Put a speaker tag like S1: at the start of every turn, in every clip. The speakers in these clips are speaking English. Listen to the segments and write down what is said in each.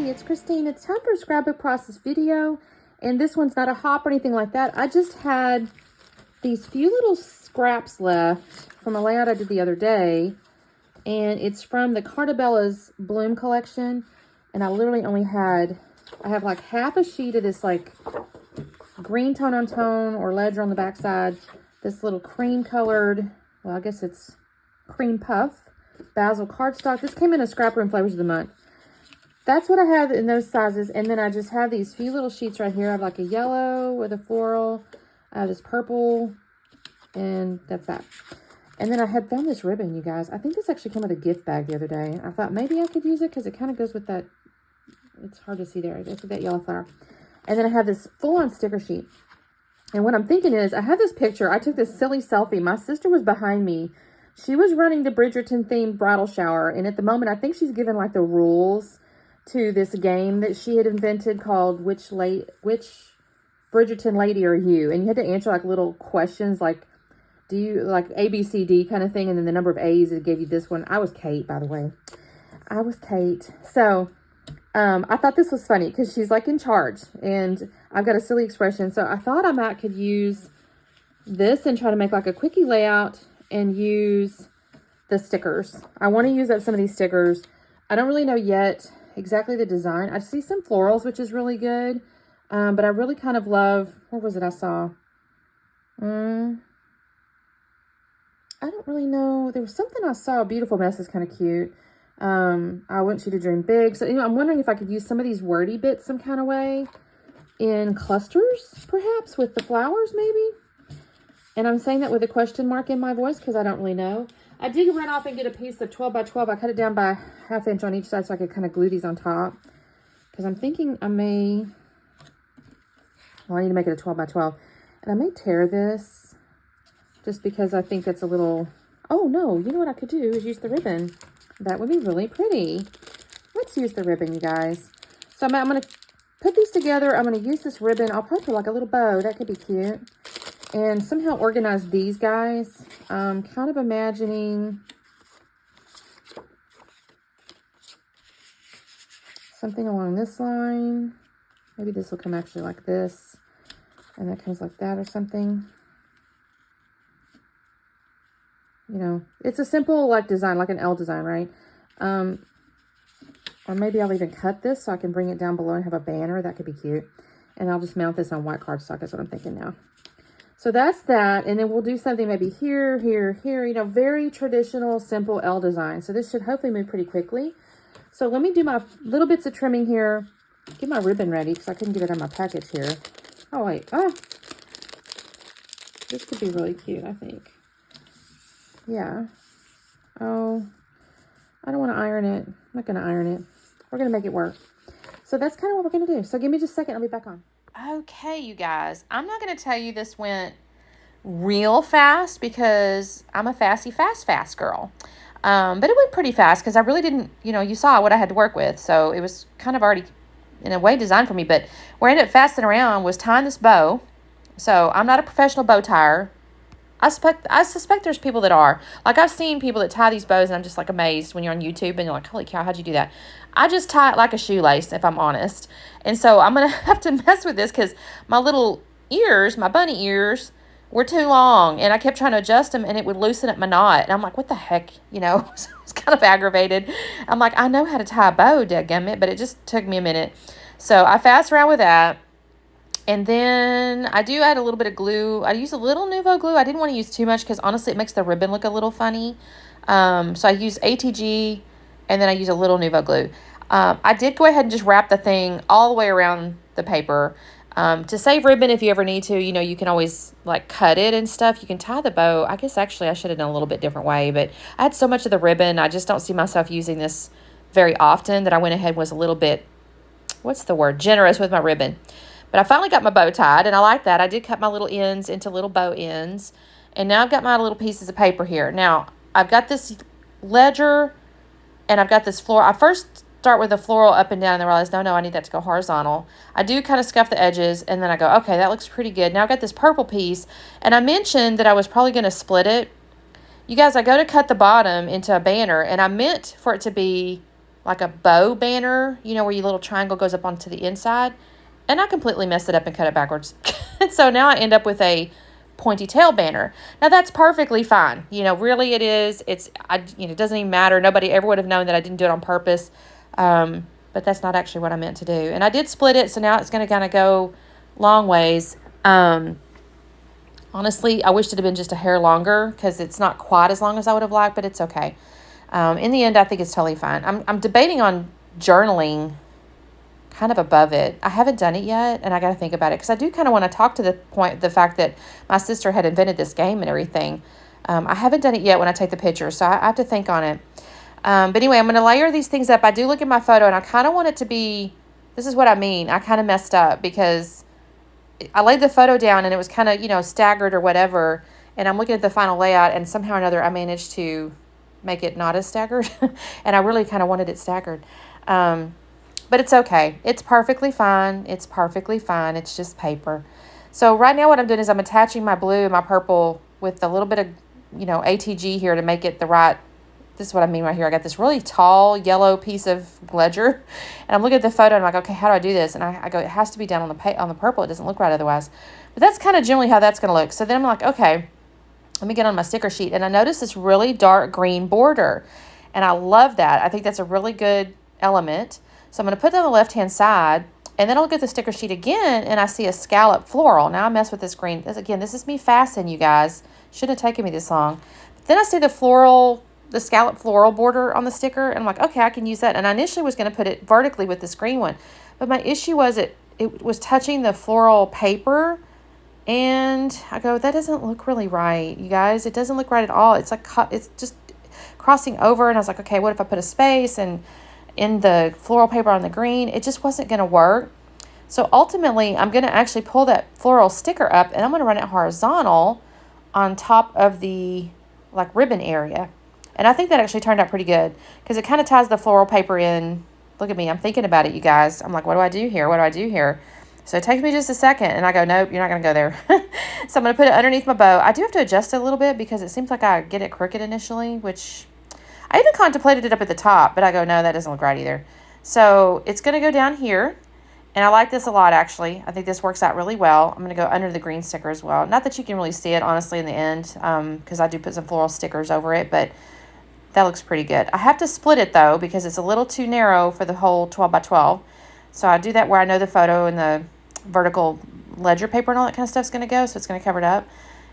S1: Hey, it's Christine. It's time for a scrapbook process video. And this one's not a hop or anything like that. I just had these few little scraps left from a layout I did the other day. And it's from the Carta Bella's Bloom collection. And I literally only had, I have like half a sheet of this like green tone on tone or ledger on the backside. This little cream colored, well, I guess it's cream puff basil cardstock. This came in a Scrap Room Flavors of the Month. That's what I have in those sizes. And then I just have these few little sheets right here. I have like a yellow with a floral. I have this purple. And that's that. And then I had found this ribbon, you guys. I think this actually came with a gift bag the other day. I thought maybe I could use it because it kind of goes with that. It's hard to see there. It's with that yellow flower. And then I have this full-on sticker sheet. And what I'm thinking is, I have this picture. I took this silly selfie. My sister was behind me. She was running the Bridgerton-themed bridal shower. And at the moment, I think she's given like the rules to this game that she had invented called Which Bridgerton Lady Are You? And you had to answer like little questions like, do you like A, B, C, D kind of thing? And then the number of A's, it gave you this one. I was Kate, by the way. I was Kate. So I thought this was funny because she's like in charge and I've got a silly expression. So I thought I might could use this and try to make like a quickie layout and use the stickers. I want to use up some of these stickers. I don't really know yet exactly the design. I see some florals, which is really good. But I really kind of love, where was it I saw? I don't really know. There was something I saw. Beautiful Mess is kind of cute. I want you to dream big. So, you know, I'm wondering if I could use some of these wordy bits some kind of way in clusters, perhaps, with the flowers, maybe. And I'm saying that with a question mark in my voice because I don't really know. I did run off and get a piece of 12 by 12. I cut it down by 1/2 inch on each side so I could kind of glue these on top. Because I'm thinking I may, well, I need to make it a 12 by 12. And I may tear this just because I think that's a little, oh no, you know what I could do is use the ribbon. That would be really pretty. Let's use the ribbon, you guys. So I'm going to put these together. I'm going to use this ribbon. I'll probably put like a little bow. That could be cute. And somehow organize these guys. Kind of imagining something along this line. Maybe this will come actually like this. And that comes like that or something. You know, it's a simple like design, like an L design, right? Or maybe I'll even cut this so I can bring it down below and have a banner. That could be cute. And I'll just mount this on white cardstock. That's what I'm thinking now. So that's that. And then we'll do something maybe here, here, here. You know, very traditional, simple L design. So this should hopefully move pretty quickly. So let me do my little bits of trimming here. Get my ribbon ready because I couldn't get it on my package here. Oh, wait. Oh, this could be really cute, I think. Yeah. Oh, I don't want to iron it. I'm not going to iron it. We're going to make it work. So that's kind of what we're going to do. So give me just a second. I'll be back on. Okay, you guys. I'm not going to tell you this went real fast because I'm a fast girl. But it went pretty fast because I really didn't, you know, you saw what I had to work with. So it was kind of already in a way designed for me. But where I ended up fastening around was tying this bow. So I'm not a professional bow tire. I suspect there's people that are. Like, I've seen people that tie these bows, and I'm just, like, amazed when you're on YouTube, and you're like, holy cow, how'd you do that? I just tie it like a shoelace, if I'm honest. And so I'm going to have to mess with this because my little ears, my bunny ears, were too long, and I kept trying to adjust them, and it would loosen up my knot. And I'm like, what the heck, you know? So I was kind of aggravated. I'm like, I know how to tie a bow, dadgummit, but it just took me a minute. So I fast around with that. And then I do add a little bit of glue. I use a little Nuvo glue. I didn't want to use too much because honestly it makes the ribbon look a little funny. So I use ATG and then I use a little Nuvo glue. I did go ahead and just wrap the thing all the way around the paper. To save ribbon if you ever need to, you know, you can always like cut it and stuff. You can tie the bow. I guess actually I should have done a little bit different way, but I had so much of the ribbon. I just don't see myself using this very often that I went ahead and was a little bit, what's the word, generous with my ribbon. But I finally got my bow tied, and I like that. I did cut my little ends into little bow ends. And now I've got my little pieces of paper here. Now, I've got this ledger, and I've got this floral. I first start with the floral up and down, and then realize, no, I need that to go horizontal. I do kind of scuff the edges, and then I go, okay, that looks pretty good. Now I've got this purple piece, and I mentioned that I was probably going to split it. You guys, I go to cut the bottom into a banner, and I meant for it to be like a bow banner, you know, where your little triangle goes up onto the inside. And I completely messed it up and cut it backwards. So now I end up with a pointy tail banner. Now that's perfectly fine. You know, really it is. It doesn't even matter. Nobody ever would have known that I didn't do it on purpose. But that's not actually what I meant to do. And I did split it, so now it's going to kind of go long ways. Honestly, I wish it had been just a hair longer because it's not quite as long as I would have liked, but it's okay. In the end, I think it's totally fine. I'm debating on journaling kind of above it. I haven't done it yet, and I got to think about it because I do kind of want to talk to the fact that my sister had invented this game and everything. I haven't done it yet when I take the picture, so I have to think on it. But anyway, I'm going to layer these things up. I do look at my photo, and I kind of want it to be, this is what I mean. I kind of messed up because I laid the photo down, and it was kind of, you know, staggered or whatever. And I'm looking at the final layout, and somehow or another, I managed to make it not as staggered. And I really kind of wanted it staggered. But it's okay. It's perfectly fine. It's perfectly fine. It's just paper. So right now what I'm doing is I'm attaching my blue and my purple with a little bit of, you know, ATG here to make it the right. This is what I mean right here. I got this really tall yellow piece of ledger, and I'm looking at the photo and I'm like, okay, how do I do this? And I go, it has to be done on the purple. It doesn't look right otherwise. But that's kind of generally how that's going to look. So then I'm like, okay, let me get on my sticker sheet. And I noticed this really dark green border, and I love that. I think that's a really good element. So I'm going to put it on the left-hand side, and then I'll look at the sticker sheet again, and I see a scallop floral. Now I mess with this green. This is me fasting, you guys. Shouldn't have taken me this long. But then I see the scallop floral border on the sticker, and I'm like, okay, I can use that. And I initially was going to put it vertically with this green one, but my issue was it was touching the floral paper, and I go, that doesn't look really right, you guys. It doesn't look right at all. It's like, it's just crossing over, and I was like, okay, what if I put a space and in the floral paper on the green? It just wasn't going to work. So ultimately, I'm going to actually pull that floral sticker up, and I'm going to run it horizontal on top of the like ribbon area. And I think that actually turned out pretty good because it kind of ties the floral paper in. Look at me. I'm thinking about it, you guys. I'm like, what do I do here? What do I do here? So it takes me just a second, and I go, nope, you're not going to go there. So I'm going to put it underneath my bow. I do have to adjust it a little bit because it seems like I get it crooked initially, which I even contemplated it up at the top, but I go, no, that doesn't look right either. So it's going to go down here, and I like this a lot, actually. I think this works out really well. I'm going to go under the green sticker as well. Not that you can really see it, honestly, in the end, because I do put some floral stickers over it, but that looks pretty good. I have to split it, though, because it's a little too narrow for the whole 12 by 12. So I do that where I know the photo and the vertical ledger paper and all that kind of stuff is going to go, so it's going to cover it up.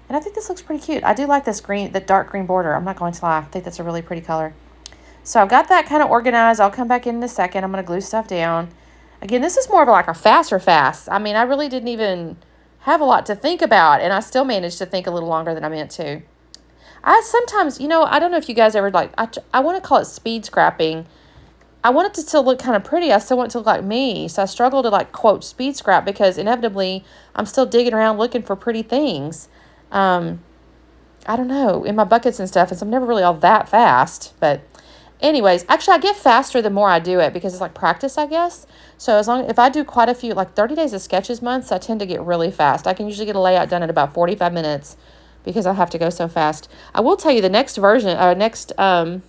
S1: And I think this looks pretty cute. I do like this green, the dark green border. I'm not going to lie. I think that's a really pretty color. So I've got that kind of organized. I'll come back in a second. I'm going to glue stuff down. Again, this is more of like a faster fast. I mean, I really didn't even have a lot to think about, and I still managed to think a little longer than I meant to. I sometimes, you know, I don't know if you guys ever I want to call it speed scrapping. I want it to still look kind of pretty. I still want it to look like me. So I struggle to like quote speed scrap because inevitably I'm still digging around looking for pretty things. I don't know, in my buckets and stuff. And so I'm never really all that fast. But anyways, actually I get faster the more I do it because it's like practice, I guess. So if I do quite a few, like 30 days of sketches months, I tend to get really fast. I can usually get a layout done in about 45 minutes because I have to go so fast. I will tell you the next 30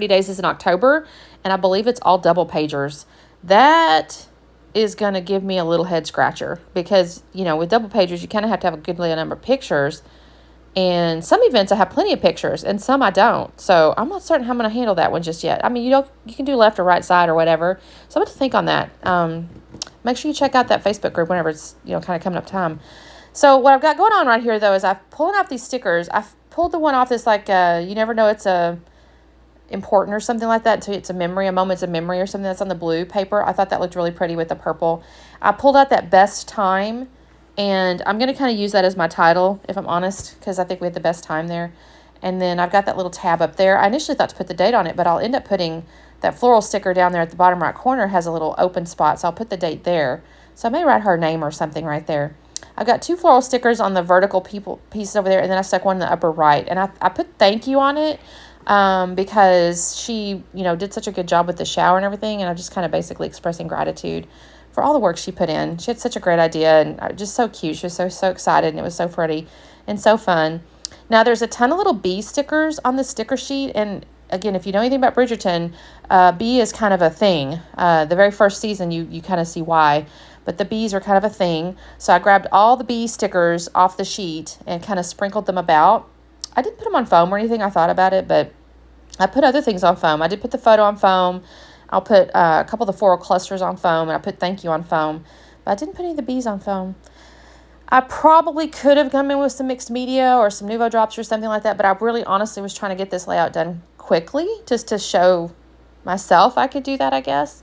S1: days is in October, and I believe it's all double pagers. That is going to give me a little head scratcher because, you know, with double pagers, you kind of have to have a good number of pictures. And some events I have plenty of pictures, and some I don't. So I'm not certain how I'm going to handle that one just yet. I mean, you can do left or right side or whatever. So I'm going to think on that. Make sure you check out that Facebook group whenever it's, you know, kind of coming up time. So what I've got going on right here, though, is I've pulled off these stickers. I've pulled the one off this, like, you never know it's important or something like that until it's a moment's of memory or something that's on the blue paper. I thought that looked really pretty with the purple. I pulled out that best time, and I'm going to kind of use that as my title, if I'm honest, because I think we had the best time there. And then I've got that little tab up there. I initially thought to put the date on it, but I'll end up putting that floral sticker down there at the bottom right corner has a little open spot, so I'll put the date there. So I may write her name or something right there. I've got 2 floral stickers on the vertical pieces over there, and then I stuck one in the upper right. And I put thank you on it because she, you know, did such a good job with the shower and everything, and I'm just kind of basically expressing gratitude for all the work she put in. She had such a great idea, and just so cute. She was so excited, and it was so pretty and so fun. Now, there's a ton of little bee stickers on the sticker sheet, and again, if you know anything about Bridgerton, bee is kind of a thing. The very first season, you kind of see why. But the bees are kind of a thing. So I grabbed all the bee stickers off the sheet and kind of sprinkled them about. I didn't put them on foam or anything. I thought about it, but I put other things on foam. I did put the photo on foam. I'll put a couple of the floral clusters on foam, and I put thank you on foam. But I didn't put any of the bees on foam. I probably could have come in with some mixed media or some Nuvo drops or something like that, but I really honestly was trying to get this layout done quickly just to show myself I could do that, I guess.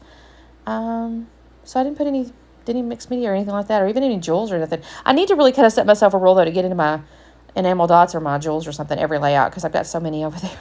S1: So I didn't put any mixed media or anything like that, or even any jewels or nothing. I need to really kind of set myself a rule, though, to get into my enamel dots or my jewels or something every layout, because I've got so many over there.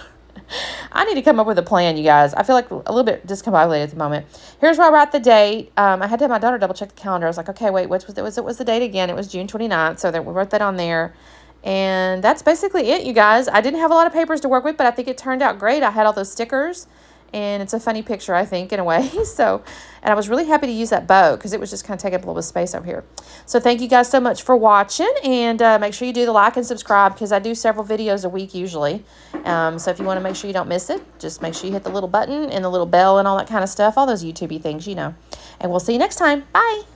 S1: I need to come up with a plan, you guys. I feel like a little bit discombobulated at the moment. Here's where I write the date. I had to have my daughter double check the calendar. I was like, okay, wait, what was the date again? It was June 29th, so we wrote that on there. And that's basically it, you guys. I didn't have a lot of papers to work with, but I think it turned out great. I had all those stickers. And it's a funny picture, I think, in a way. And I was really happy to use that bow because it was just kind of taking up a little bit of space over here. So thank you guys so much for watching. And make sure you do the like and subscribe because I do several videos a week usually. So if you want to make sure you don't miss it, just make sure you hit the little button and the little bell and all that kind of stuff. All those YouTube-y things, you know. And we'll see you next time. Bye.